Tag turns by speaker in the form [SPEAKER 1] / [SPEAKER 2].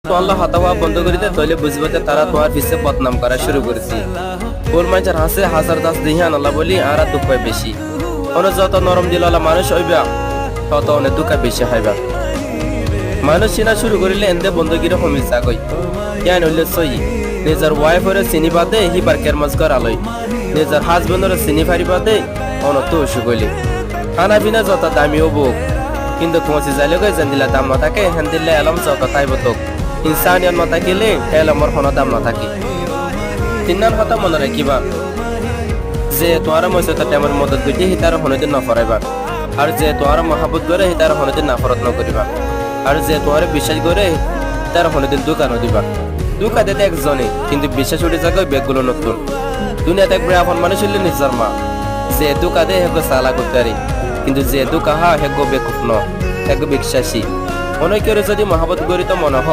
[SPEAKER 1] তো আল্লাহ হতাওয়া বন্ধ করিতে তৈলে বুঝবতে তারা তোমার পিছে বদনাম করা শুরু করেছি কোন মানুষের হাসে হাজার দাস দিহান আল্লাহ বলি আর দুঃখ বেশি অনেক যত নরম দিলওয়ালা মানুষ হইবা তত অনেক দুঃখ বেশি হইবা মানুষ চিনা শুরু করিলে এন্দে বন্ধগিরে হমি যাগই জ্ঞান হইলে সই নিজের ওয়াইফরে চিনি বাদে হিবার কেরমাজ করালই নিজের হাজবেন্ডরে চিনি ফারি বাদে অনত অসুখ হইলে খানা পিনা যত দামিও বুক কিন্তু পৌঁছে যাইলে গই যেন দিলা দাম না থাকে হেন দিলে এলম যত তাইব তোক ইনসানিয়ত না থাকিলে এলমর কোনো দাম না থাকে তিনার কথা মনে রাখিবা যে তোমার মধ্যে টাইমের মদত করি হিতার হনদিন না ফরাইবা আর যে তোমার মহাবত করে হিতার হনদিন নাফরত না করিবা আর যে তোমার বিশ্বাস করে তার হনদিন দোকান দিবা দুঃখা দিতে একজনে কিন্তু বিশ্বাস উঠে যাবে বেগগুলো নতুন দুনিয়াতে একবার আপন মানুষ হইলে নিজের মা যে দুঃখা দে হেগো সালা করতে পারি কিন্তু যে দুঃখা হা হেগো বেকুফ ন হেগো বিশ্বাসী অনেকের যদি মহাবত করি তো মনে হ